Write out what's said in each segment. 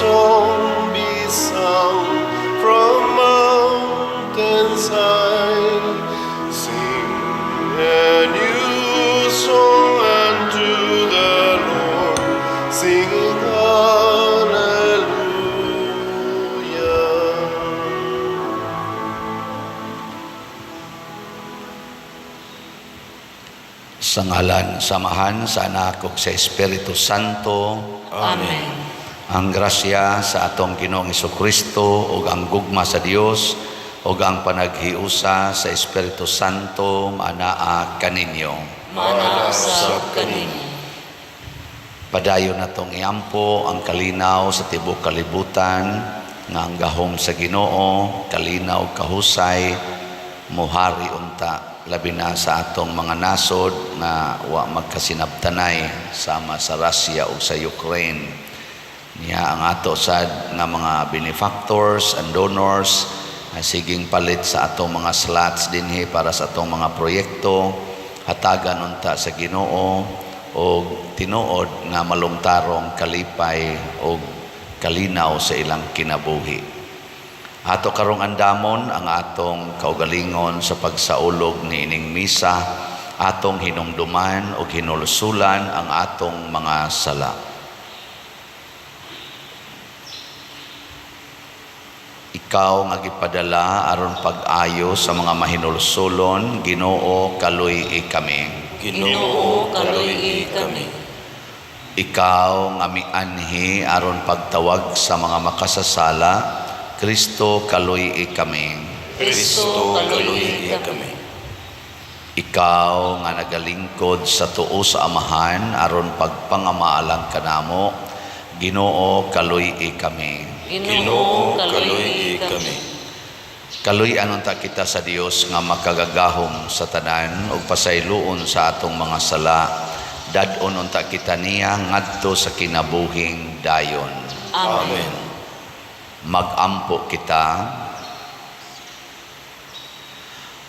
song be sung from mountainside. Sing a new song unto the Lord, singing hallelujah. Sa ngalan, samahan, sa anak ug sa Espiritu Santo. Amen. Ang grasya sa atong Ginoong Jesucristo ug ang gugma sa Dios ug ang panaghiusa sa Espiritu Santo anaa kaninyo. Manasab kaninyo. Padayon natong iampo ang kalinaw sa tibuok kalibutan nga ang gahom sa Ginoo kalinaw kahusay mohari unta labi na sa atong mga nasod nga wa magkasinabtanay sama sa Russia o sa Ukraine. Niya ang ato sad nga mga benefactors and donors na siging palit sa atong mga slots dinhi para sa atong mga proyekto hatagan unta sa Ginoo o tinuod nga malungtarong kalipay o kalinaw sa ilang kinabuhi. Ato karong andamon ang atong kaugalingon sa pagsaulog ni ining misa, atong hinumduman o hinulusulan ang atong mga sala. Ikaw nga gipadala aron pag-ayo sa mga mahinulusulon, Ginoo kaluy kami. Ginoo kaluy kami. Ikaw nga mianhi aron pagtawag sa mga makasasala, Kristo kaluy kami. Kristo kaluy kami. Ikaw nga nagalingkod sa tuo sa Amahan aron pagpangamaalang kanamo, Ginoo kaluy kami. Ginoo kaluy kami. Kaluy anon ta kita sa Dios nga makagagahom sa tanan ug pasayloon sa atong mga sala. Dadon unta kita niya ngadto sa kinabuhing dayon. Amen. Magampo kita.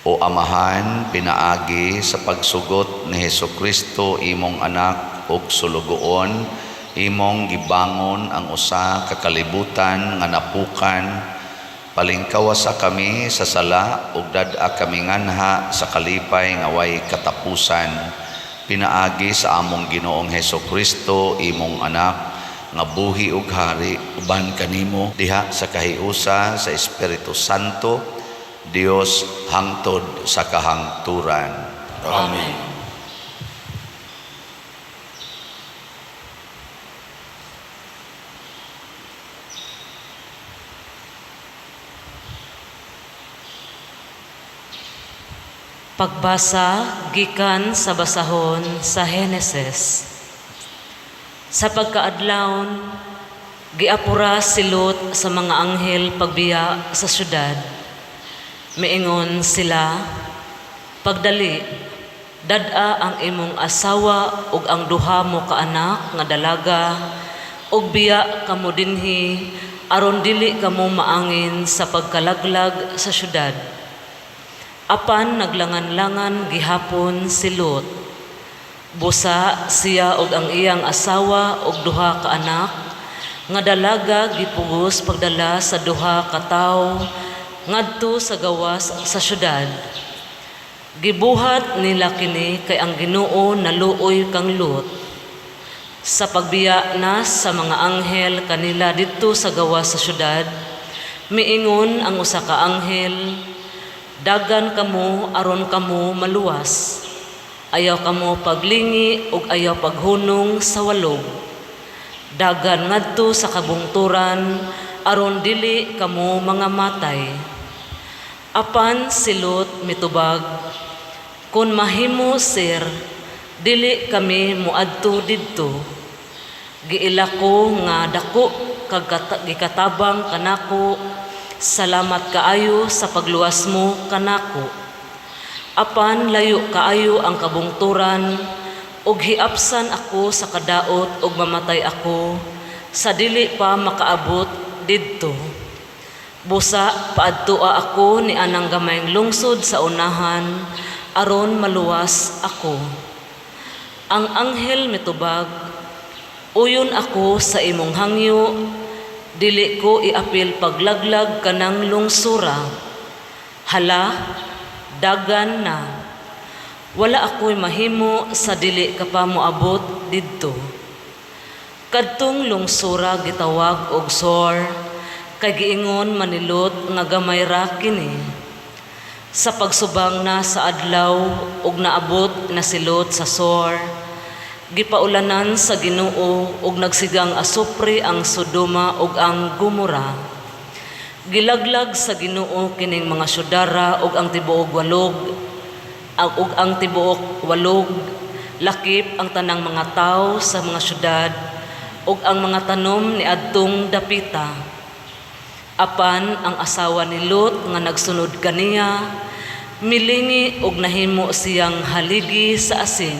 O Amahan, pinaagi sa pagsugot ni Hesukristo imong anak ug sulugoon, imong gibangon ang usa ka kalibutan nga napukan. Palingkawasa kami sa sala ug dad-a kami nganha sa kalipay nga way katapusan. Pinaagi sa among Ginoong Hesukristo imong anak nga buhi ug hari uban kanimo diha sa kahiusa sa Espiritu Santo, Dios hangtod sa kahangturan. Amen. Pagbasa gikan sa basahon sa Heneses. Sa pagkaadlawon, giapura si Lot sa mga anghel pagbiya sa syudad. Miingon sila, pagdali, dad-a ang imong asawa ug ang duha mo ka anak nga dalaga ug biya kamo dinhi aron dili kamo maangin sa pagkalaglag sa syudad. Apan naglangan-langan gihapon si Lot. Busa siya ug ang iyang asawa ug duha ka anak nga dalaga gipugos pagdala sa duha ka tawo ngadto sa gawas sa syudad. Gibuhat nila kini kay ang Ginoo naluoy kang Lot. Sa pagbiya na sa mga anghel kanila didto sa gawas sa syudad, miingon ang usa ka anghel, dagan kamo aron kamo maluwas. Ayaw kamo paglingi ug ayaw paghunong sa walog. Dagan ngadto sa kabungturan aron dili kamo mga matay. Apan si Lot mitubag, kun mahimo sir, dili kami muadto didto. Giila ko nga dako kag gikatabang kanako. Salamat kaayo sa pagluwas mo kanako. Apan layo kaayo ang kabungturan ug hiapsan ako sa kadaot ug mamatay ako sa dili pa makaabot didto. Busa paadtoa ako ni anang gamayng lungsod sa unahan aron maluwas ako. Ang anghel mitubag, uyon ako sa imong hangyo, Dili ko iapil paglaglag kanang lungsura. Hala, dagan na. Wala ako'y mahimo sa dili ka pa moabot didto. Kadtong lungsura gitawag og Sor, kay giingon manilot nga gamay ra kini. Sa pagsubang na sa adlaw ug naabot na silot sa Sor, gipaulanan sa Ginoo ug nagsigang asupre ang Sodoma ug ang Gomora. Gilaglag sa Ginoo kining mga syudara ug ang tibuok walog, lakip ang tanang mga tao sa mga syudad ug ang mga tanom ni adtong dapita. Apan ang asawa ni Lot nga nagsunod kaniya, milingi ug nahimo siyang haligi sa asin.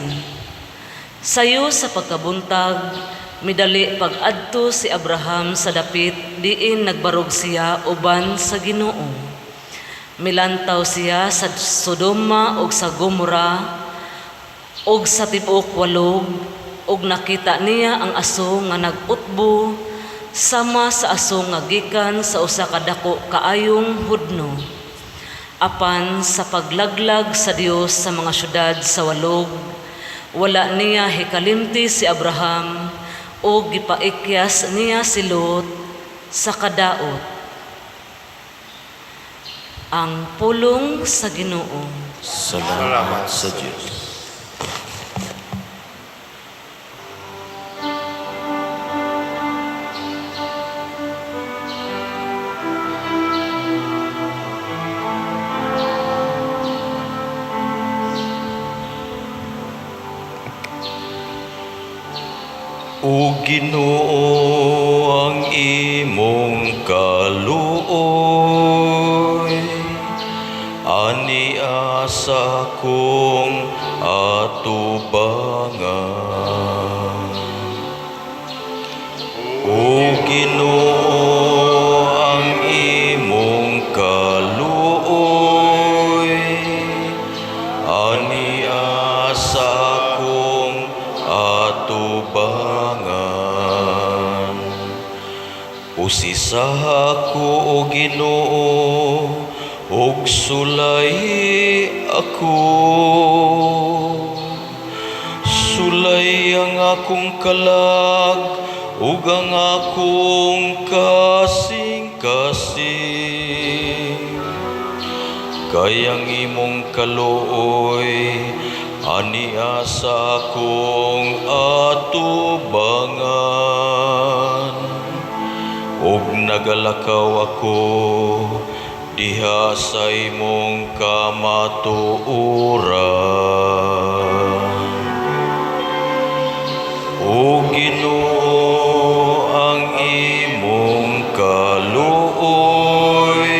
Sayo sa pagkabuntag, midali pag-adto si Abraham sa dapit diin nagbarog siya uban sa Ginoo. Milantaw siya sa Sodoma ug sa Gomora ug sa tibuok walog, ug nakita niya ang aso nga nag-utbo sama sa aso nga gikan sa usa ka dako kaayong hudno. Apan sa paglaglag sa Dios sa mga syudad sa walog, wala niya hikalimti si Abraham o gipaikyas niya si Lot sa kadaot. Ang pulong sa Ginoo. Salamat sa Diyos. O Ginoo, ang imong kaluoy, ani asa kong atubangan. O Ginoo, ang imong kaluoy, ani asa kong atubangan. Usisaha ko, O Ginoo, ug sulay ako. Sulay ang akong kalag, ug ang akong kasing-kasing. Kayang imong kaluoy, ani asa akong atubangan. Ug nagalakaw ako diha sa imong kamatuoran. O Ginoo, ang imong kaluoy,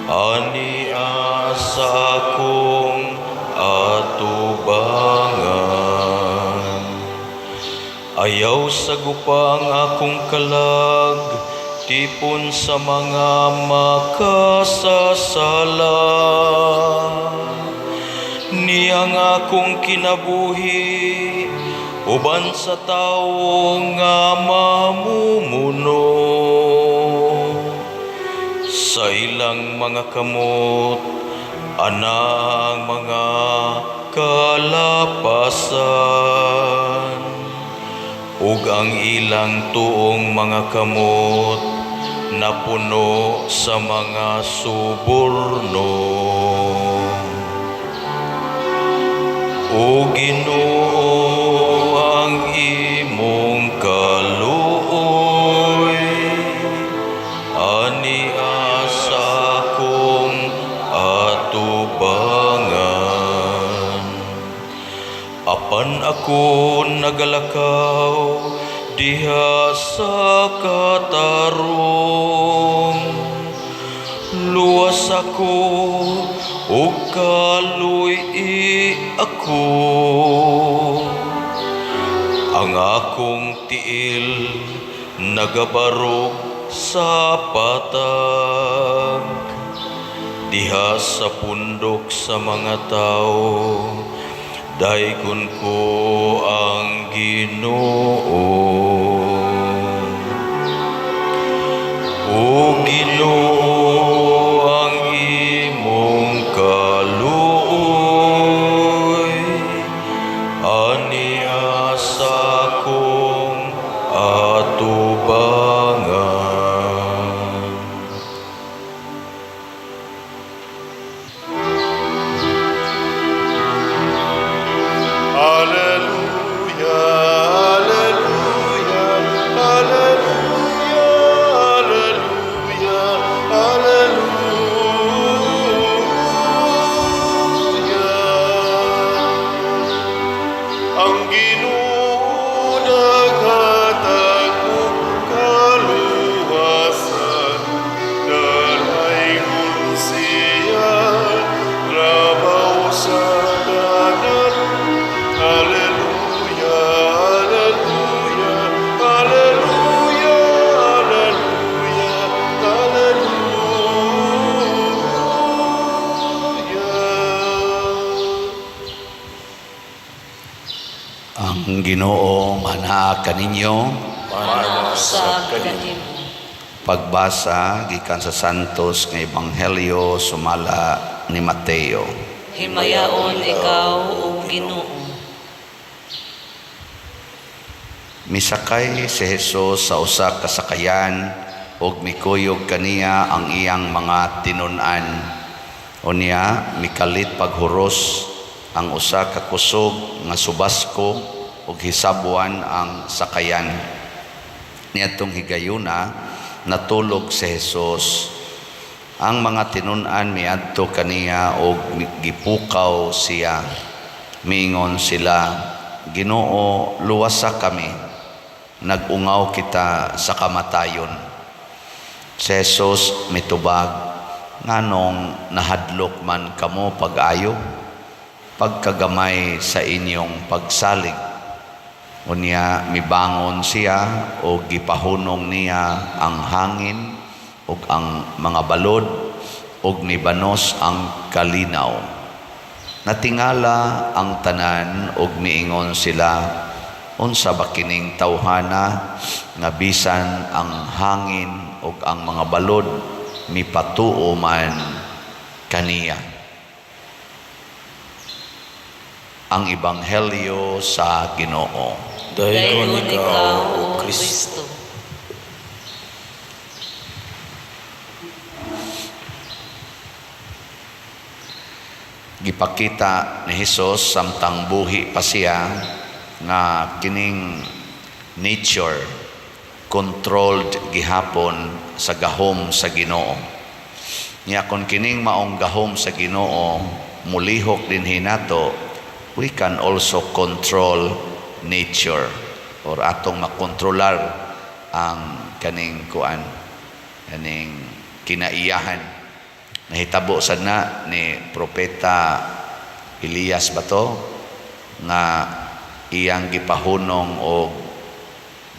ani asa akong atubangan. Ayaw sa gupang akong kalag, tipon sa mga makasasala. Niyang akong kinabuhi, uban sa tao nga mamumuno. Sa ilang mga kamot, anang mga kalapasan. Ug ang ilang tuong mga kamot napuno sa mga suborno. O Ginoo, ang imong kaluoy, ani asa kong atubangan. Apan ako nagalakaw diha sa katarong, luwas ako ug kaluy ako. Ang akong tiil nagabarog sa patag, diha sa pundok sa mga tao, daykon ko ang Ginoo. katubangan. Alleluia, alleluia, alleluia, alleluia, alleluia. Ang Ginoo naghatag og kaluwasan, dalaygon siya trabaho sa tanan. Alleluia, alleluia, alleluia, alleluia, alleluia. Ang Ginoo manaa kaninyo. Sa kanimo. Pagbasa gikan sa Santos nga Ebanghelyo sumala ni Mateo. Himayaon ikaw, o Ginoo. Misakay si Jesus sa usa ka sakayan ug mikuyog kaniya ang iyang mga tinun-an. Unya mikalit paghuros ang usa ka kusog nga subasko ug hisabuan ang sakayan. Niadtong higayuna natulog si Jesus. Ang mga tinun-an miadto kaniya ug gipukaw siya. Miingon sila, Ginoo, luwasa kami. Nagungaw kita sa kamatayon. Si Jesus mitubag, nganong nahadlok man kamo pag-ayo, pagkagamay sa inyong pagsalig. Unya mibangon siya o gipahunong niya ang hangin ug ang mga balod ug nibanos ang kalinaw. Natingala ang tanan ug miingon sila, unsa ba kining tawhana nga bisan ang hangin ug ang mga balod mipatuo man kaniya. Ang Ebanghelyo sa Ginoo. Dayon ikaw, O Kristo. Gipakita ni Jesus samtang buhi pa siya nga kining nature controlled gihapon sa gahom sa Ginoo. Nya kon kining maong gahom sa Ginoo mulihok din hinato, we can also control nature or atong makontrolar ang kaning kuan, kaning kinaiyahan. Nahitabo sad na ni propeta Elias bato nga iyang gipahunong og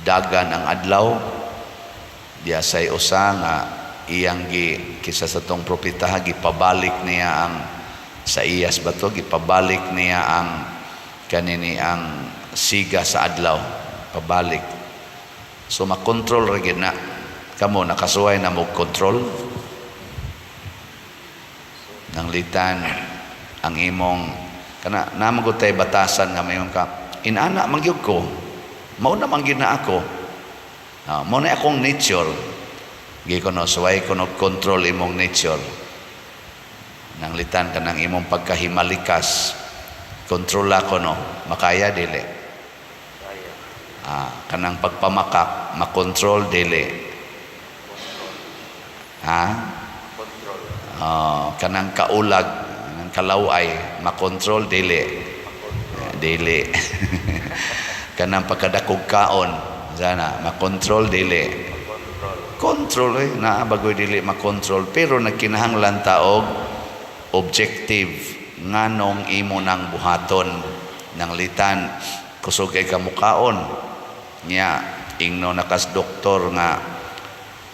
dagan ang adlaw. Diya say usa nga iyang kisa sa tong propeta gipabalik niya ang sa iyas bato, gipabalik niya ang kanini ang siga sa adlaw, pabalik. So makontrol ra gid na kamo, nakasuway na mo control nang litan ang imong kana namagutay batasan nga mayon ka inana mangyud ko, mao na mangyud na ako, mao na akong nature. Gi kono suway kono control imong nature. Nang litan ka ng imong pagkahimalikas, kontrola ko no, makaya dili. Kanang pagpamakak, makontrol dili. Kanang kaulag, kanang kalaway, makontrol dili. Dili. Kanang pagkadakog kaon, sana makontrol dili. Control na bagoy dili makontrol, pero nagkinahanglan ta og objective nganong imo nang buhaton nang litan kusog kay kamukaon nya ingno nakas doktor nga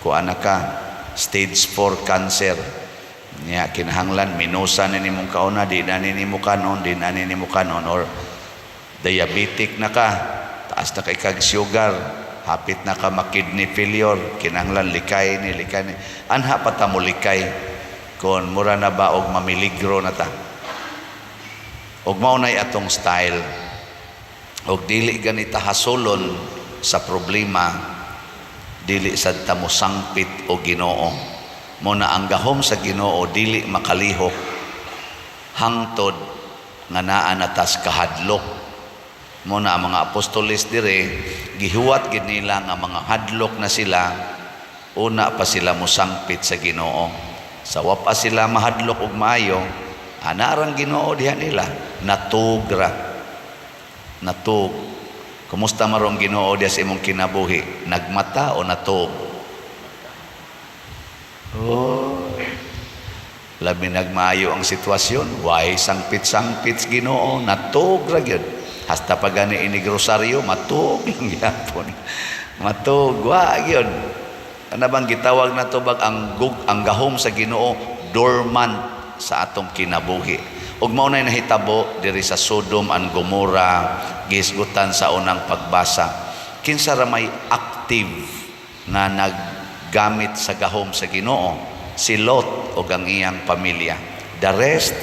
kuan ka stage 4 cancer nya kinahanglan minusan ni nimong kauna, di na nimo kanon, di na nimo kanon, or diabetic na ka, taas na kay kag sugar, hapit na ka ma-kidney failure, kinahanglan likay ni anha pa ta mo likay kon mura na ba og mamiligro na ta. Og mao nay atong style. Og dili ganita hasulon sa problema dili sad ta mo sangpit o Ginoo. Muna ang gahom sa Ginoo dili makalihok hangtod nga naa natas kahadlok. Muna ang mga apostoles dire gihuwat gid nila nga mga hadlok na sila, una pa sila musangpit sa Ginoo. Sa wa pa sila mahadlok og maayo, anarang Ginoo diha nila natugra. Natug. Kumusta marong Ginoo diha sa imong kinabuhi? Nagmata o natug? Oh. Labi nagmaayo ang sitwasyon, why sangpit-sangpit Ginoo, natug ra gyud. Hasta pag gani ini grosaryo, matug lang gyapon. Matug wa gyud. Ano bang gitawag na to bag ang gahom sa Ginoo dormant sa atong kinabuhi. Ug mao nay nahitabo diri sa Sodom and Gomorrah, gisgutan sa unang pagbasa. Kinsa ra may active na naggamit sa gahom sa Ginoo? Si Lot ug ang iyang pamilya. The rest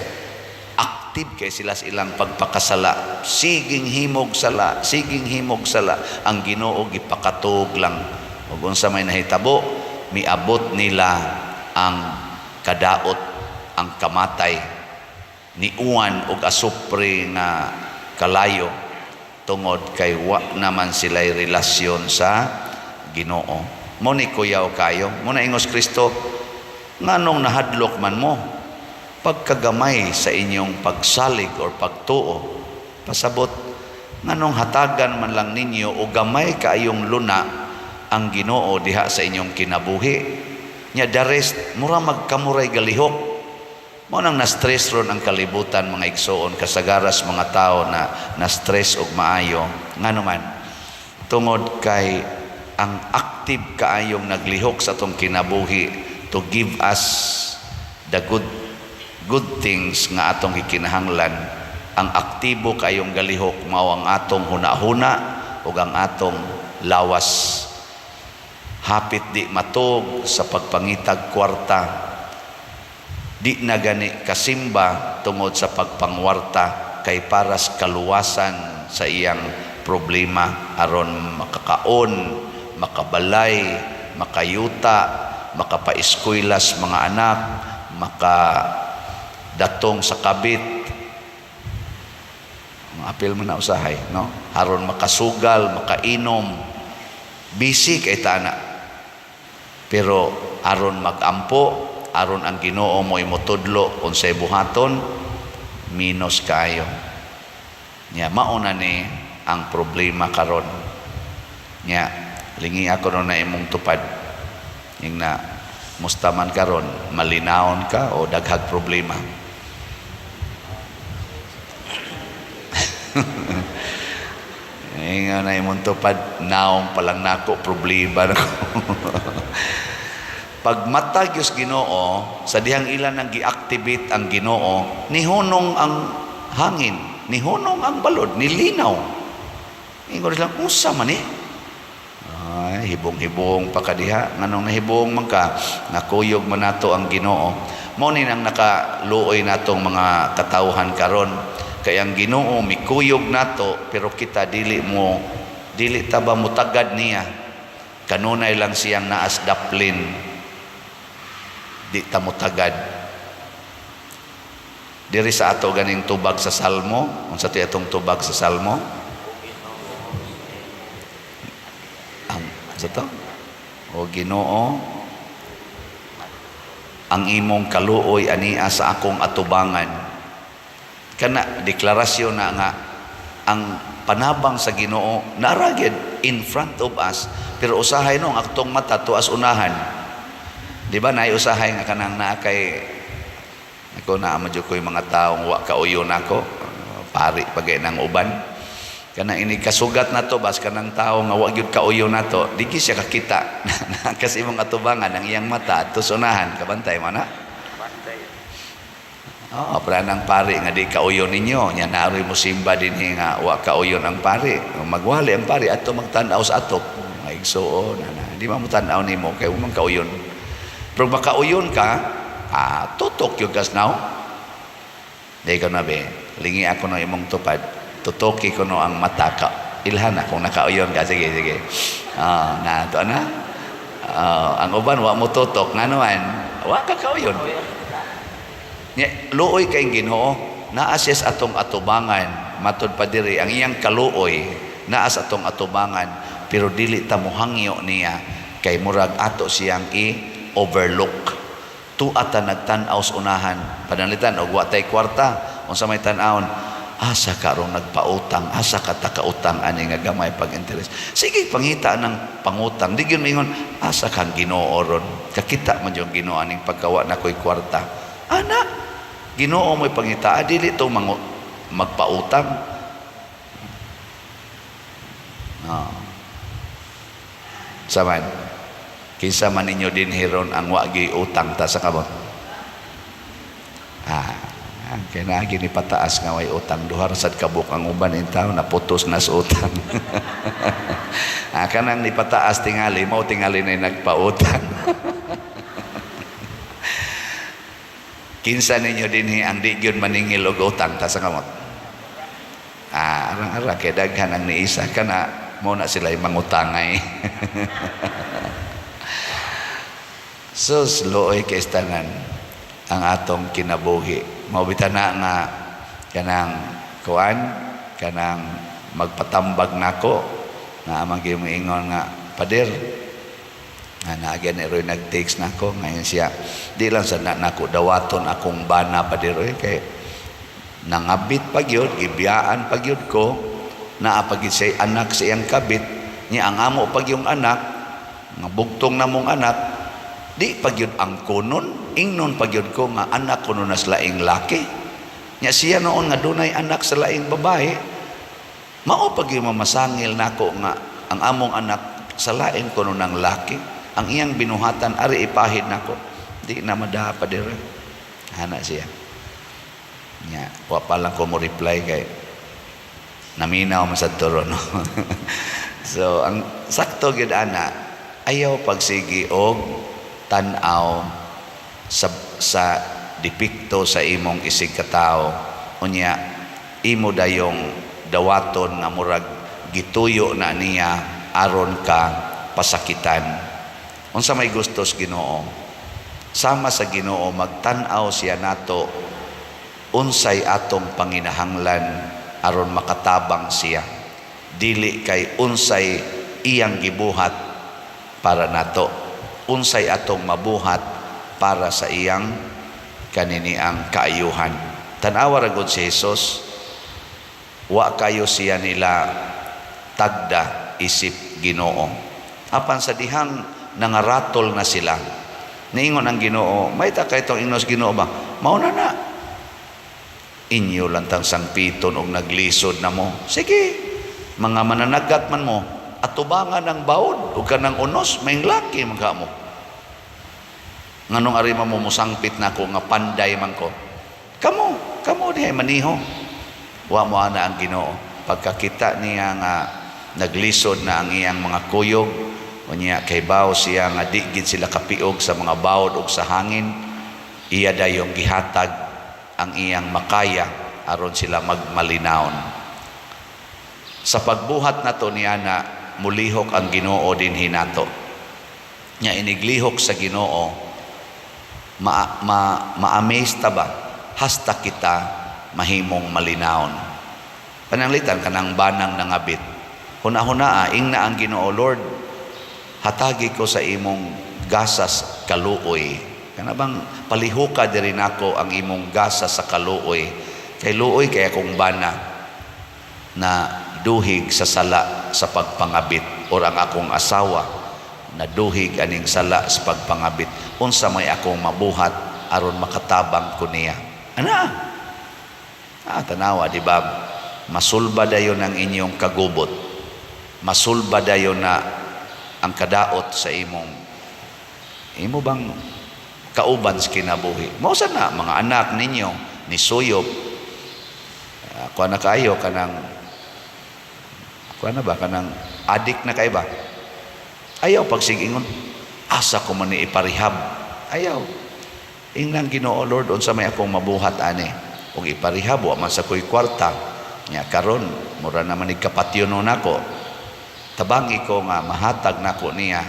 active kay sila sa ilang pagpakasala. Siging himog sala. Ang Ginoo gipakatug lang. Ug unsa may nahitabo, miabot nila ang kadaot, ang kamatay, niuan og asupre nga kalayo tungod kay wa naman sila'y relasyon sa Ginoo. Mo ni kuyaw kayo, mo na ingos Kristo, nganong nahadlok man mo pagkagamay sa inyong pagsalig or pagtuo, pasabot nganong hatagan man lang ninyo o gamay kaayong luna ang Ginoo diha sa inyong kinabuhi. Nya the rest mura magkamuray galihok. Mo nang na-stress ron ang kalibutan mga igsoon, kasagaras mga tao na na-stress og maayo. Ngano man tungod kay ang active kaayong naglihok sa atong kinabuhi to give us the good things nga atong gikinahanglan. Ang aktibo kaayong galihok mao ang atong hunahuna ug ang atong lawas. Hapit di matog sa pagpangitag kwarta, di na gani kasimba tungod sa pagpangwarta kay paras kaluwasan sa iyang problema aron makakaon, makabalay, makayuta, makapaeskwela's mga anak, makadatong sa kabit. Apil mo na usahay, no? Aron makasugal, makainom, busy kay tana. Pero aron magampo, aron ang Ginoo mo imutudlo unsay buhaton, minus kayo. Nya mauna ni ang problema karon. Nya lingi ako no na imong tupad. Ing na mustaman karon, malinawon ka o daghag problema. Inga na imong tupad, naong palang nako problema nako. Pag matag yung Ginoo, sa dihang ilan nang gi-activate ang Ginoo, nihunong ang hangin, nihunong ang balod, nilinaw. Ingon lang, usa man eh. Ay, hibong-hibong pa ka diha. Nganong nahibong man ka, nakuyog man nato ang Ginoo. Mao ni nang nakaluoy natong mga katawhan karon. Kay ang Ginoo mikuyog nato, pero kita dili ta ba mutagad niya. Kanunay lang siyang naas daplin. Di ta mutagad. Diri sa ato ganing tubag sa Salmo, unsa ti atong tubag sa Salmo? Ang sa to? O Ginoo, ang imong kaluoy ania sa akong atubangan. Kana deklarasyon na nga ang panabang sa Ginoo naragid in front of us, pero usahay no ang aktong mata tuas unahan. Di ba na usahay nga kanang naa kay ako na amadyo ko yung mga taong wa kauyon ako, pari pagay ng uban. Kana ini kasugat na to bas kanang tao nga wa gyud kauyon nato, digi siya kakita. Kasi imong atubangan ang iyang mata tus unahan, kabantay man na. Oh, pranang pari nga di kauyon ninyo, nya naroy mo simba dinhi nga wa kauyon ang pari. Magwali ang pari ato magtan-aw sa atok. Maigsuon na. Di mo tan-aw nimo kay umang kauyon. Pero makauyon ka, tutok yung kasnaw. Di ko na be, lingi ako no imong tupad, tutoki ko no ang mata ka. Ilhan na kung nakauyon ka, sige. Na, ito na. Ang uban wa mo tutok nganuan, wa ka kauyon. Nya luoy kay Ginoo, naa siya sa atong atubangan, matud pa diri ang iyang kaluoy naa sa atong atubangan, pero dili ta mohangyo niya kay murag ato siyang i-overlook. Tuata nagtan-aw sa unahan, panalitan og wa tay kwarta, unsa may tan-awon, asa karong nagpautang, asa ka takautang ani nga gamay pag-interest. Sige pangita ng pangutang, di gyud mingon asa kang Ginoo ron. Kakita man yung Ginoo aning pagkawa na ko'y kwarta. Ana, Ginoo mo'y pangita, dili to magpautang. Saman, kinsa man ninyo din hiron ang wagi utang ta sa kamot. Kaya na gini pataas nga way utang, duhar sad kabuk ang uban in taon na putos na sa utang. Kanang ni pataas tingali, mao tingali na nagpautang. Kinsa ninyo dinhi ang di gyud maningil og utang ta sa kamot. Arang-ara kay daghan ang niisa kana mo na sila mangutangay. Sus looy kay tanan ang atong kinabuhi. Maubitana nga kanang kuan, kanang magpatambag nako na amang gimingon nga pader nga naagyan ni Roy nag-text nako ngayon siya di lang sa nako dawaton akong bana pader kay nangabit pagyud gibiyaan pagyud ko naa pagid say anak sa iyang kabit niya ang amo pag yung anak nga bugtong na mong anak di pagyud ang kunon ingnon pagyud ko nga anak kuno na sa laing laki nya siya noon nga dunay anak sa laing babae mao pagyud mamasangil nako nga ang among anak sa laing kuno ng laki ang iyang binuhatan ari ipahid nako di na madaha pa dire ana siya nya wa pa lang ko mo reply kay naminaw man sa turo no. So ang sakto gid ana ayaw pagsigi og tan-aw sa depikto sa imong isig katao unya imo dayong dawaton nga murag gituyo na niya aron ka pasakitan. Unsa may gustos Ginoo, sama sa Ginoo magtan-aw siya nato unsay atong panginahanglan aron makatabang siya, dili kay unsay iyang gibuhat para nato, unsay atong mabuhat para sa iyang kaniniang kaayuhan. Tan-awa ra gud si Jesus, wa kayo siya nila tagda isip Ginoo. Apan sa dihang nangaratol na sila, niingon ang Ginoo, may ta kay itong ingnos Ginoo ba? Mauna na. Inyo lantang sangpiton og naglisod na mo. Sige, mga mananagat man mo, atubangan ang baod o kanang unos, may laki magka mo. Nganong arima mo musangpit na ko nga panday man ko. Kamo dihay maniho. Wa mo ana ang Ginoo. Pagkakita niya nga naglisod na ang iyang mga kuyog, o niya kay bawo siya nga di gid sila kapiog sa mga bawod ug sa hangin, iya dayong gihatag ang iyang makaya aron sila magmalinaon. Sa pagbuhat nato niya na mulihok ang Ginoo din hinato. Nya iniglihok sa Ginoo, ma-amaze ta ba? Hasta kita mahimong malinaon. Pananglitan kanang banang nangabit. Huna-hunaa ingna ang Ginoo, Lord, hatagi ko sa imong gasas kaluoy. Kana bang palihuka diri nako ang imong gasas sa kaluoy. Kay luoy kay akong bana na duhig sa sala sa pagpangabit, or ang akong asawa na duhig aning sala sa pagpangabit. Unsa may akong mabuhat aron makatabang ko niya. Ana? Tanawa, di ba? Masulba dayon ang inyong kagubot. Masulba dayon na ang kadaot sa imo bang kauban sa kinabuhi. Mao sa na mga anak ninyo ni suyop. Kuha na kayo kanang adik na kayo ba? Ayaw pagsigingon. Asa ko man ni iparihab. Ayaw. Ingnan Ginoo, Lord, unsa may akong mabuhat ani. Og iparihab wa man sa ko'y kwarta. Nya karon mura naman ni kapatyono nako. Tabangi ko nga mahatag nako niya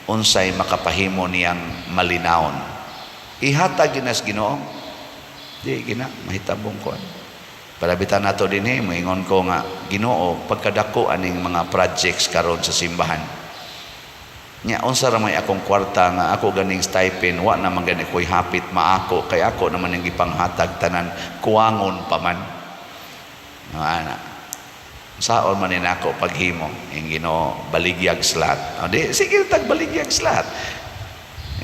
unsay makapahimo niyang malinawon. Ihatag ginas Ginoo, di gina mahitabong ko. Palabitan nato dinhi, moingon ko nga Ginoo, pagkadako aning mga projects karon sa simbahan. Nya unsa ra may akong kwarta nga ako ganing stipend, wa naman gani ko'y hapit maako, kay ako naman ang gipanghatag tanan, kuwangon pa man. Ana. Saon man ni nako paghimo, ang Ginoo baligyag slat. O di sige tag baligyag slat.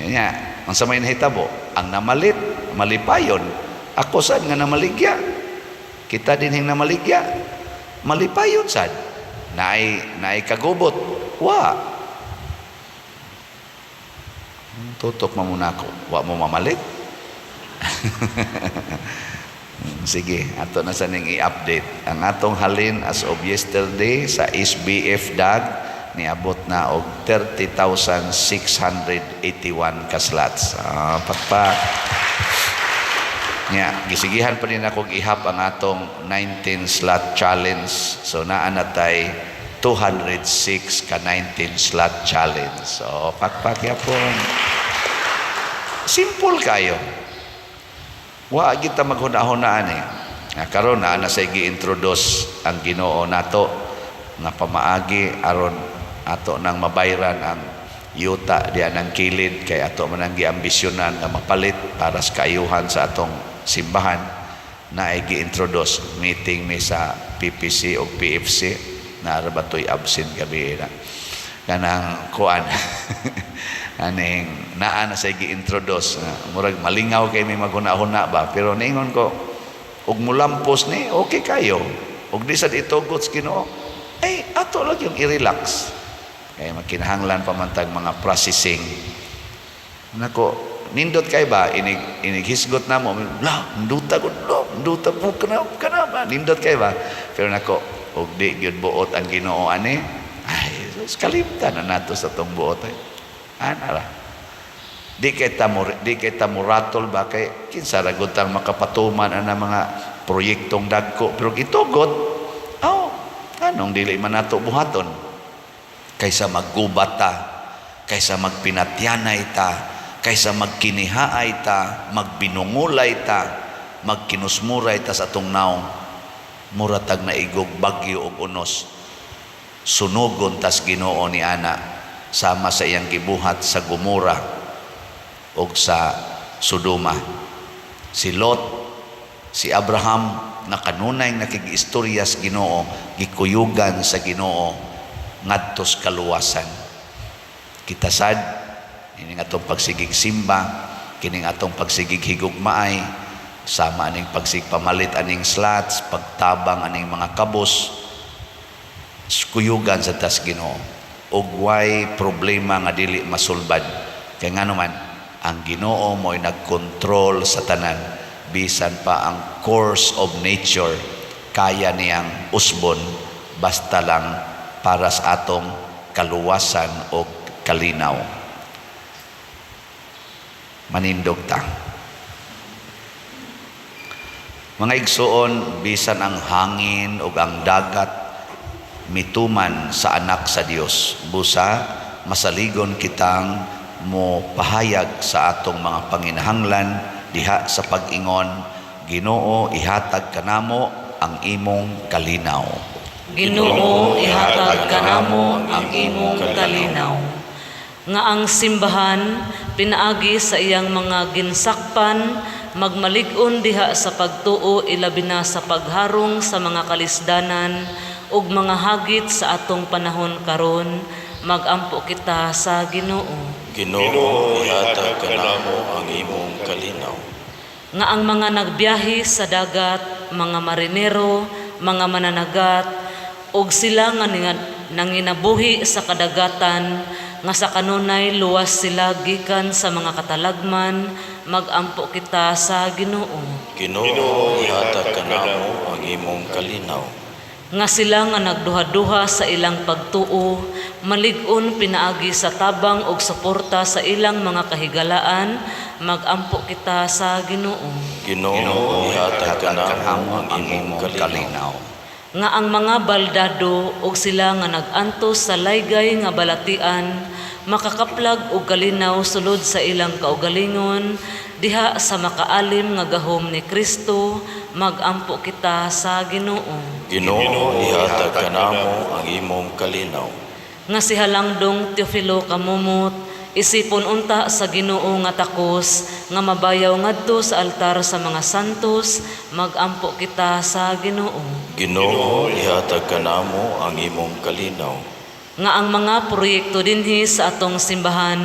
Nya, unsa may nahitabo? Ang namalit, malipayon. Ako sad nga namaligya. Kita dinhing namaligya. Malipayon sad. Naay kagubot. Wa. Tutok mo muna ako. Wa mo mamalit? Sige, ato na sa ning i-update. Ang atong halin as of yesterday sa SBF DAG niabot na og 30,681 ka slots. Pakpak. Nya, gisigihan pa rin akong ihap ang atong 19 slot challenge. So naa na tay 206 ka 19 slot challenge. So pakpak yapon. Simple kayo. Wa kita maghuna-hunaan eh. Karon na say gi-introduce ang Ginoo nato nga pamaagi aron ato nang mabayran ang yuta diyan ang kilid, kay ato man ang giambisyonan nga mapalit para sa kaayuhan sa atong simbahan. Na ay gi-introduce meeting mi sa PPC o PFC na rabatoy absent gabi na kanang kuan. Aning naa na say gi-introduce, murag malingaw kay may maghuna-huna ba, pero ningon ko ug mulampos ni okay kayo, ug di sad itugot sa Ginoo, ay ato lang yung i-relax kay makinahanglan pamantag mga processing. Nako nindot kay ba inighisgot na mo la nduta gud nduta po kana ba nindot kay ba, pero nako ug di gyud buot ang Ginoo ani, ay kalimtan na nato sa tong buot ay. Anara. Di kita muratol ba kay kinsa ra gud tang makapatuman ana mga proyektong dagko, pero gitugot anong dili man nato buhaton kaysa maggubata, kaysa magpinatyanay ta, kaysa magkinihaay ta, magbinungulay ta, magkinusmuray ta sa atong naong muratag na igog bagyo og unos. Sunugon tas Ginoo ni ana sama sa iyang gibuhat sa Gomora o sa Sodoma. Si Lot, si Abraham na kanunay nakigistorya sa Ginoo, gikuyugan sa Ginoo ngadtos kaluwasan. Kita sad kining atong pagsigig simba, kining atong pagsigig higugmaay, sama aning pagsigpamalit aning slots, pagtabang aning mga kabos, kuyugan sa tas Ginoo. Ug way problema nga dili masulbad, kay ngano man ang Ginoo mo'y nagkontrol sa tanan, bisan pa ang course of nature kaya niyang usbon, basta lang para sa atong kaluwasan o kalinaw. Manindog ta mga igsuon, bisan ang hangin ug ang dagat mituman sa anak sa Dios, busa masaligon kitang mo pahayag sa atong mga panginahanglan diha sa pag-ingon, Ginoo ihatag kanamo ang imong kalinaw. Ginoo ihatag kanamo ang imong kalinaw. Nga ang simbahan pinaagi sa iyang mga ginsakpan, magmalig-on diha sa pagtuo, ilabi na sa pagharong sa mga kalisdanan ug mga hagit sa atong panahon karon, magampo kita sa Ginoo. Ginoo ihatag kanamo ang imong kalinaw. Nga ang mga nagbiyahe sa dagat, mga marinero, mga mananagat, ug sila nga nanginabuhi sa kadagatan, nga sa kanunay luwas sila gikan sa mga katalagman, magampo kita sa Ginoo. Ginoo ihatag kanamo ang imong kalinaw. Nga sila nga nagduha-duha sa ilang pagtuo, malig-on pinaagi sa tabang og suporta sa ilang mga kahigalaan, magampo kita sa Ginoo. Ginoo ihatag kanamo ang imong kalinaw. Nga ang mga baldado og sila nga nagantos sa laygay nga balatian, makakaplag og kalinaw sulod sa ilang kaugalingon, diha sa makaalim nga gahom ni Kristo, magampo kita sa Ginoo. Ginoo, ihatag kanamo ang imong kalinaw. Nga si Halangdong Teofilo kamumot, isipon unta sa Ginoo nga takos, nga mabayaw ngadto sa altar sa mga santos, magampo kita sa Ginoo. Ginoo, ihatag kanamo ang imong kalinaw. Nga ang mga proyekto dinhi sa atong simbahan,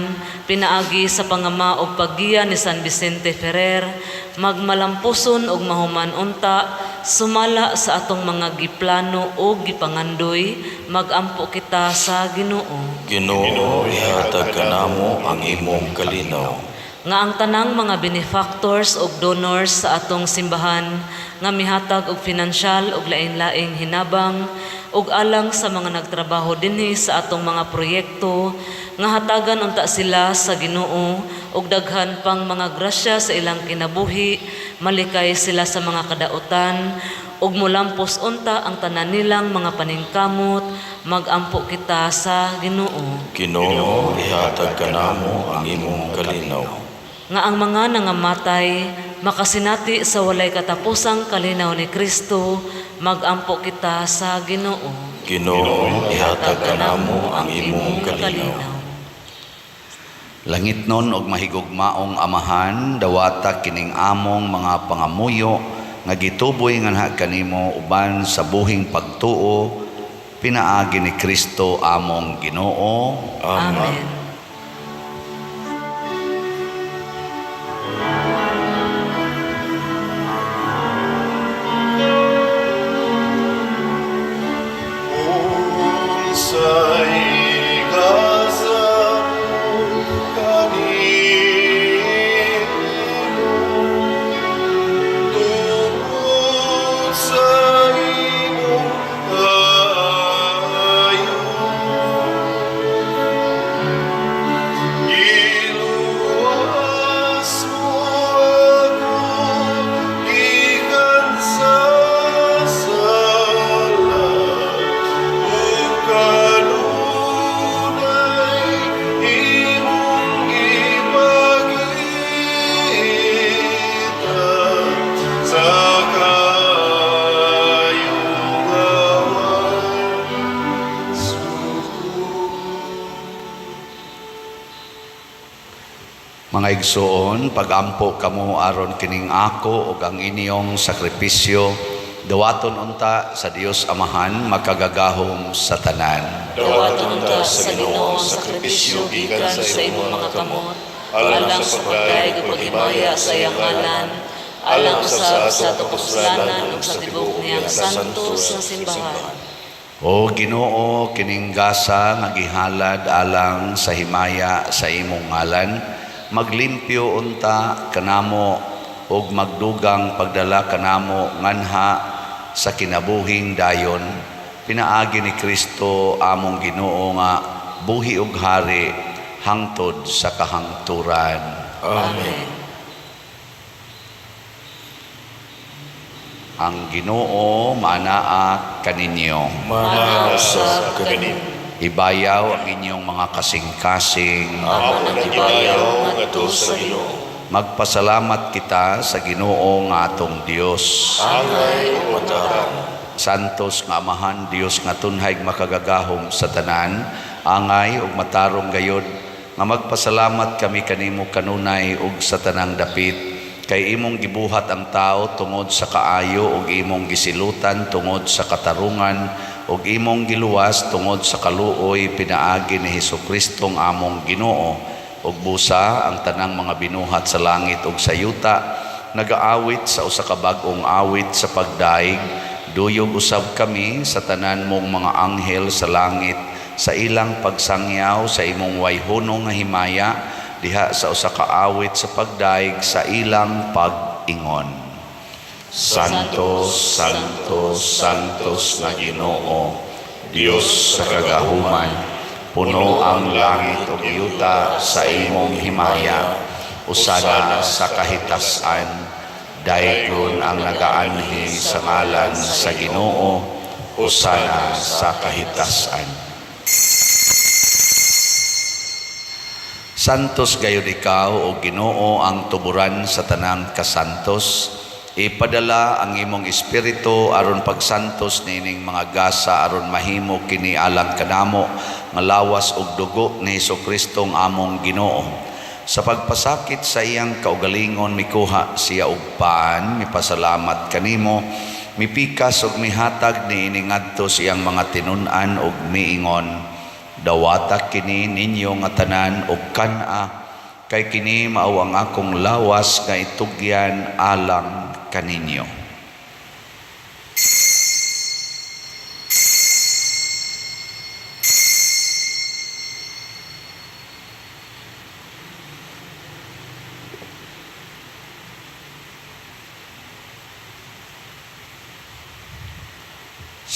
pinaagi sa pangama og paggiya ni San Vicente Ferrer, magmalampuson og mahuman unta, sumala sa atong mga giplano o gipangandoy, magampo kita sa Ginoo. Ginoo, ihatag kanamo ang imong kalinaw. Nga ang tanang mga benefactors o donors sa atong simbahan nga mihatag og pinansyal og lain-laing hinabang ug alang sa mga nagtrabaho dinhi sa atong mga proyekto nga hatagan unta sila sa Ginoo ug daghan pang mga grasya sa ilang kinabuhi, malikay sila sa mga kadautan ug mulampos unta ang tanan nilang mga paningkamot, magampo kita sa Ginoo. Ginoo, ihatag kanamo ang imong kalinaw. Nga ang mga nangamatay makasinati sa walay katapusang kalinaw ni Kristo, magampo kita sa Ginoo. Ginoo, ihatag kanamo ang imong kalinaw. Langit nun og mahigugmaong amahan, dawata kining among mga pangamuyo, nga gituboy nga naha kanimo uban sa buhing pagtuo, pinaagi ni Kristo among Ginoo. Amen. Mga igsoon, pagampo kamo aron kining ako ug ang inyong sakripisyo, dawaton unta sa Dios Amahan makagagahom sa tanan. Dawaton unta sa Ginoo ang sakripisyo gikan sa imong mga kamot, alang sa pagdaig ug paghimaya sa iyang ngalan, alang usab sa kapuslanan ug sa tibok niyang santos nga simbahan. O Ginoo, kining gasa nga gihalad alang sa himaya sa imong ngalan, maglimpyo unta kanamo ug magdugang pagdala kanamo nganha sa kinabuhing dayon, pinaagi ni Kristo among Ginoo nga buhi ug hari hangtod sa kahangturan. Amen. Ang Ginoo manaa kaninyo. Manasab kanin. Ibayaw ang inyong mga kasing-kasing. Ako nagibayaw ngadto sa Ginoo. Magpasalamat kita sa Ginoo nga atong Dios. Angay o mataran. Santos nga Amahan, Dios nga tunhay makagagahom sa tanan, angay ug matarong gayod, nga magpasalamat kami kanimo kanunay ug sa tanang dapit, kay imong gibuhat ang tao tungod sa kaayo ug imong gisilutan tungod sa katarungan ug imong giluwas tungod sa kaluoy, pinaagi ni Hesukristo ang among Ginoo, ug busa ang tanang mga binuhat sa langit ug sa yuta, nagaawit sa usa ka bag-ong awit sa pagdaig, duyog usab kami sa tanan mong mga anghel sa langit, sa ilang pagsangyaw sa imong wayhunong nga himaya, diha sa usa ka awit sa pagdaig sa ilang pag-ingon. Santos, Santos, Santos nga Ginoo, Dios sa kagahuman, puno ang langit ug yuta sa imong himaya, usana sa kahitasan, daygon ang nagaanhi sa ngalan sa Ginoo, usana sa kahitasan. Santos gayud ikaw o Ginoo ang tuburan sa tanang kasantos. Ipadala ang imong espiritu aron pagsantos nining mga gasa aron mahimo kini alang kanamo nga lawas ug dugo ni Hesukristo ang among Ginoo. Sa pagpasakit sa iyang kaugalingon mikuha siya og paan, mipasalamat kanimo, mipikas ug mihatag niini ngadto siyang mga tinun-an ug miingon, dawata kini ninyo nga tanan og kana, kay kini mao ang akong lawas nga itugyan alang kaninyo.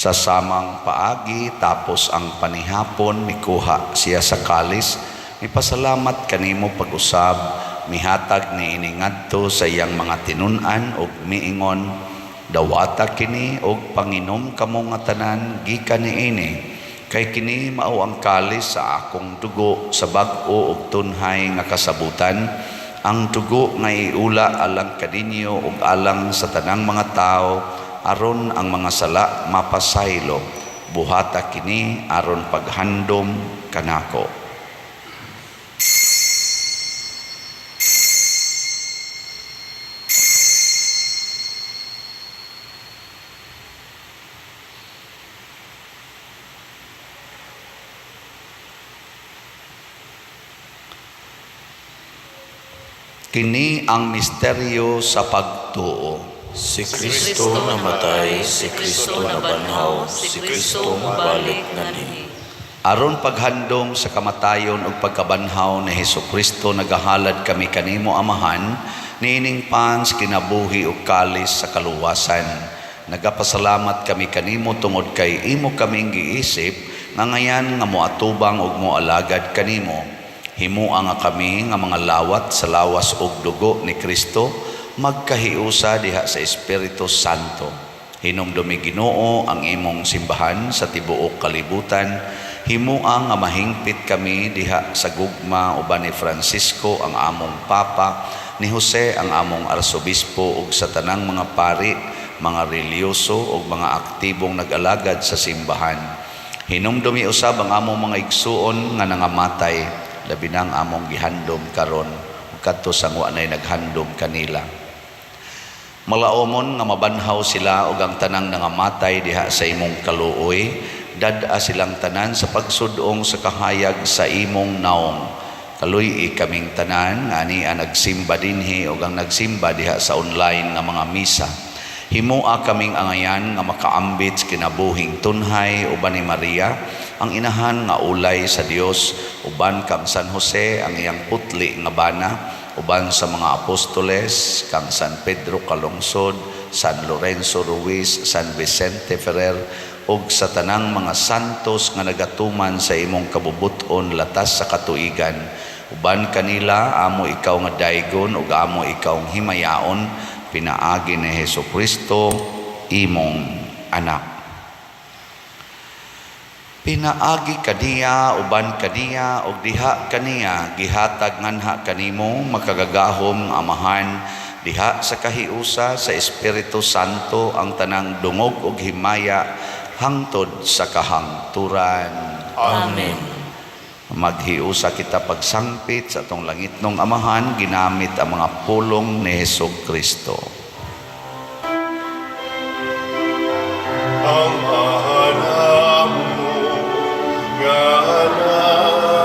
Sa samang paagi tapos ang panihapon mikuha siya sa kalis, mipasalamat kanimo pag-usab, mihatag ni iningadto sa iyang mga tinun-an ug miingon, dawata kini og panginom kamo nga tanan gikan niini, kay kini mao ang kalis sa akong dugo sa bag-o ug tunhay nga kasabutan, ang dugo nga iula alang kadinyo ug alang sa tanang mga tao, aron ang mga sala mapasaylo. Buhata kini aron paghandom kanako. Kini ang misteryo sa pagtuo. Si Kristo namatay, si Kristo nabanhaw, si Kristo mabalik ngadto. Aron paghandom sa kamatayon ug pagkabanhaw ni Hesukristo nagahalad kami kanimo Amahan, niining pans kinabuhi ug kalis sa kaluwasan. Nagapasalamat kami kanimo tungod kay imo kaming giisip nga ngayan nga moatubang ug moalagad kanimo. Himuang nga kami nga mga lawat sa lawas ug dugo ni Kristo, magkahiusa diha sa Espiritu Santo. Hinumdumi Ginoo ang imong simbahan sa tibuok kalibutan. Himuang nga mahingpit kami diha sa gugma uban ni Francisco ang among Papa, ni Jose ang among Arsobispo ug sa tanang mga pari, mga reliyoso ug mga aktibong nag-alagad sa simbahan. Hinumdumi usab ang among mga igsuon nga nangamatay, labi na ang among gihandom karon ug kadto sang wa nay naghandom kanila. Malaomon nga mabanhaw sila ug ang tanang nangamatay diha sa imong kaluoy, dad-a silang tanan sa pagsudong sa kahayag sa imong naong. Kaluy kaming tanan nga ani nagsimba dinhi ug ang nagsimba diha sa online nga mga misa. Himua kaming angayan nga makaambit kinabuhing tunhay uban ni Maria, ang inahan nga ulay sa Dios, uban kang San Jose ang iyang putli nga bana, uban sa mga apostoles kang San Pedro Calungsod, San Lorenzo Ruiz, San Vicente Ferrer ug sa tanang mga santos nga nagatuman sa imong kabubuton latas sa katuigan. Uban kanila amo ikaw nga daygon ug amo ikaw nga himayaon, pinaagi ni Hesukristo imong anak. Pinaagi kaniya uban kaniya ug diha kaniya gihatag nganha kanimo makagagahom Amahan, diha sa kahiusa sa Espiritu Santo ang tanang dungog ug himaya hangtod sa kahangturan. Amen. Maghiusa kita pagsangpit sa atong langitnong Amahan ginamit ang mga pulong ni Hesukristo. Ang alam mo gana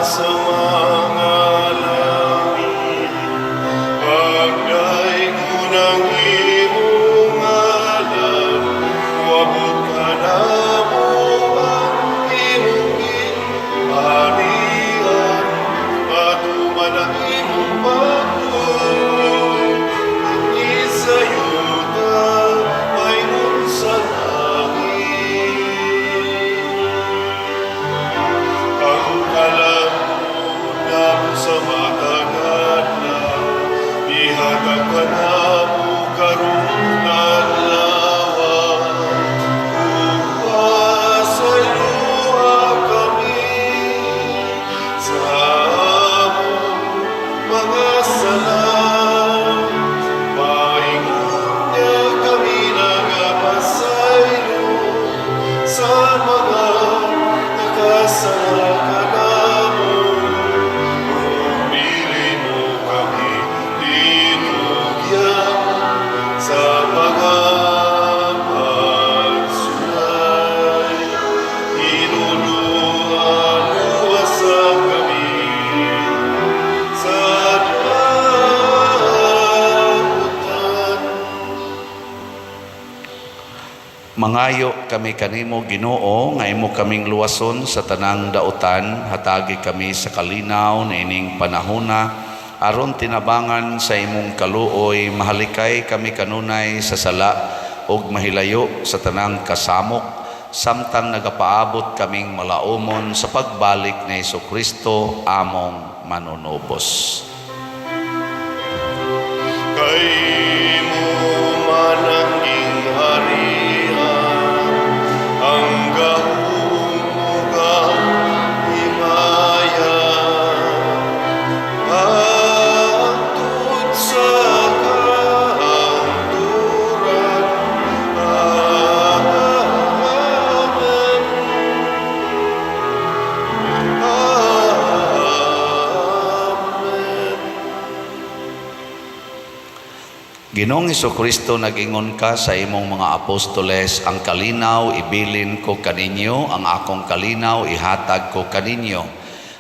sa mga langit, pagday ko ng iyong alam, wabot ka na mo ang iyong harian, patuman ang iyong pagtulong, isayuda mayroon sa langit. Ang kalamunan sa matagal na, ihatag ka na mo karong adlaw. Upasaluha kami sa among Mangayo kami kanimo Ginoo nga imo kaming luwason sa tanang dautan, hatagi kami sa kalinaw na ining panahona aron tinabangan sa imong kaluoy, mahalikay kami kanunay sa sala ug mahilayo sa tanang kasamok, samtang nagapaabot kaming malaumon sa pagbalik ni Jesucristo among manunubos. Kay mo mananging harian, ang gahumugang himayan, hangtod sa kahangturan. Amen. Amen. Ginoong Jesucristo, nag-ingon ka sa imong mga apostoles, ang kalinaw ibilin ko kaninyo, ang akong kalinaw ihatag ko kaninyo.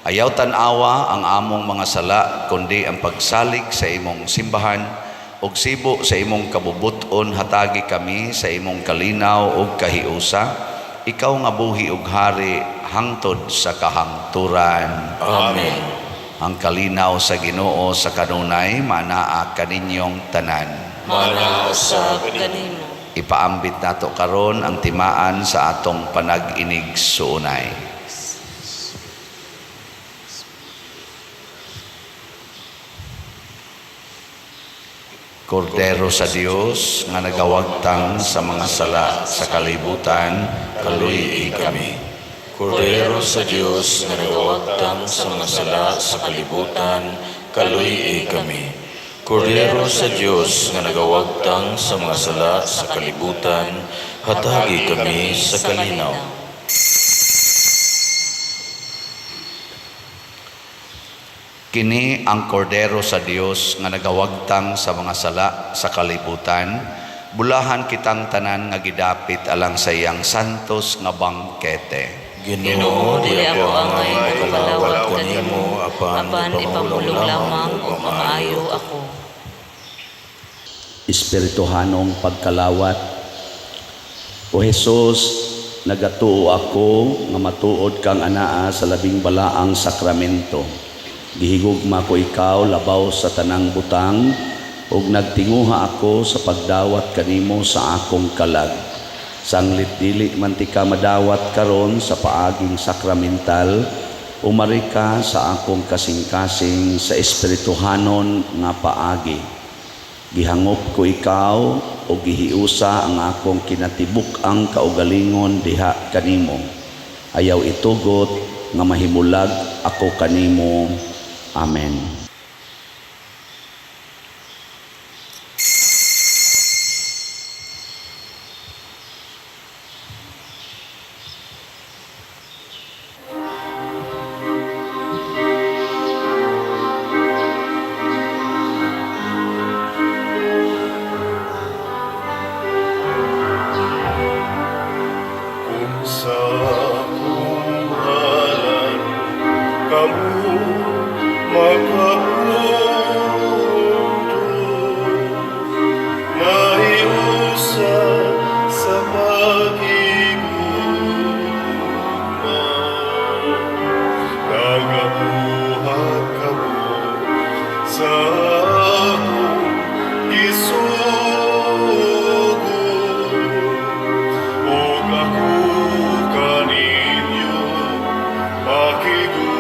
Ayaw tanawa ang among mga sala, kundi ang pagsalig sa imong simbahan, ug sibo sa imong kabubuton hatagi kami sa imong kalinaw ug kahiusa. Ikaw nga buhi ug hari hangtod sa kahangturan. Amen. Ang kalinaw sa Ginoo sa kanunay manaa kaninyong tanan. Manausab kanimo. Ipaambit nato karon ang timaan sa atong panag-inig suunay. Kordero sa Dios nga nagawagtang sa mga sala sa kalibutan, kaluy kami. Kordero sa Diyos nga nagawagtang sa mga sala sa kalibutan, kaluy kami. Kordero sa Diyos nga nagawagtang sa mga sala sa kalibutan, hatagi kami sa kalinaw. Kini ang kordero sa Dios nga nagawagtang sa mga sala sa kalibutan. Bulahan kitang tanan nga gidapit alang sa iyang santos nga bangkete. Ginoo, di ako angay makalawat kanimo, apan ipamulong lamang kung maayo ako. Espirituhanong pagkalawat. O Jesus, nagatuo ako nga matuod kang anaa sa labing balaang sakramento. Gihigugma ko ikaw labaw sa tanang butang, ug nagtinguha ako sa pagdawat kanimo sa akong kalag. Sanglit dili man ti ka madawat karon sa paaging sakramental, umari ka sa akong kasing-kasing sa espirituhanon nga paagi. Gihangop ko ikaw o gihiusa ang akong kinatibuk ang kaugalingon diha kanimo. Ayaw itugot nga mahimulag ako kanimo. Amen. Kung sa kumuhalan kamu makaunto, nahiusa sa pag-igugma, nagabuhat kamo sa akong gisugod. Og ako kaninyo makigugma.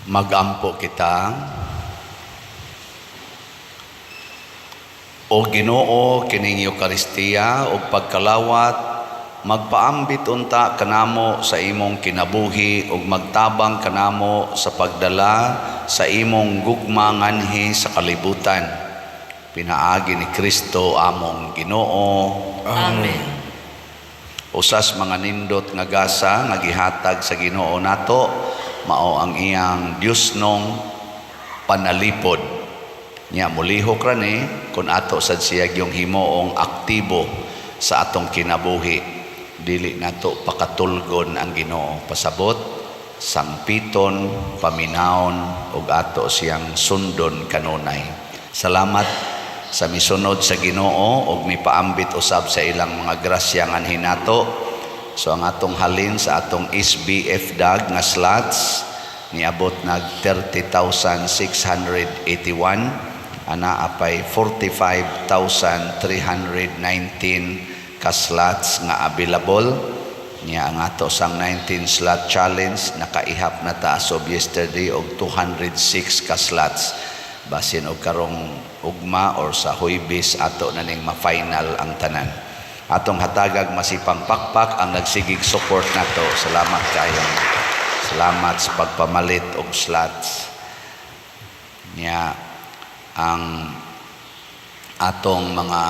Magampo kita. O Ginoo kining Eucharistia o pagkalawat, magpaambit unta kanamo sa imong kinabuhi ug magtabang kanamo sa pagdala sa imong gugma nganhi sa kalibutan. Pinaagi ni Kristo among Ginoo. Amen. Usas mga nindot nga gasa nga gihatag sa Ginoo nato, mao ang iyang Dios nung panalipod. Nya mulihok ra ni kun ato sad siya yung himoong aktibo sa atong kinabuhi. Dili nato pakatulgon ang Ginoo, pasabot sangpiton, paminawon ug ato siyang sundon kanunay. Salamat sa misunod sa Ginoo ug mipaambit usab sa ilang mga grasya nganhi nato. So ang atong halin sa atong SBF dag nga slots niabot nag 30,681. Ana apay 45,319 ka slots nga available. Niya ang ato sang 19 slot challenge nakaihap na ta as of yesterday og 206 ka slots. Basin og karong ugma or sa Huwebes ato na ning ma-final ang tanan. Atong hatagag masipang pakpak ang nagsigig support nato. Salamat kayo. Salamat sa pagpamalit og slots. Niya ang atong mga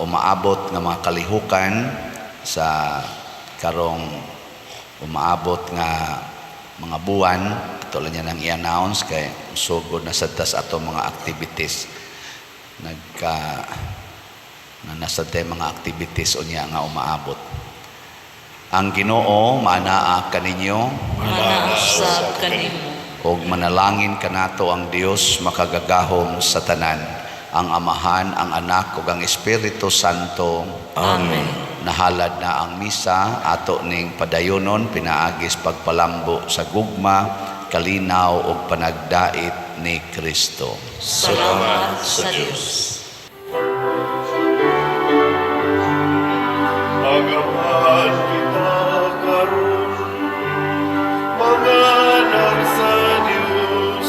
umaabot nga mga kalihukan sa karong umaabot nga mga buwan, tulad niya nang i-announce kay sugod na sadtas atong mga activities na nasa mga activities unya nga umaabot. Ang Ginoo maanaa kaninyo, Manaasab kanimo. og manalangin kanato ang Dios makagagahom sa tanan, ang Amahan, ang Anak ug ang Espiritu Santo. Amen. Nahalad na ang misa ato ning padayonon pinaagis pagpalambo sa gugma, kalinaw ug panagdait ni Kristo. Salamat sa Diyos. Agapan kita karon, mga anak sa Diyos,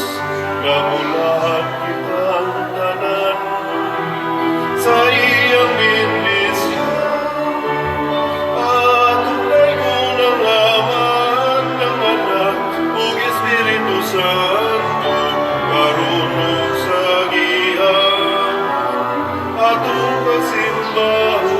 namulat kitang tanan sa iyang bendisyon. At tunay ko ng Ama, ng Anak, ug Espiritu Santo, karunong sa gihan, atong pasimbahan.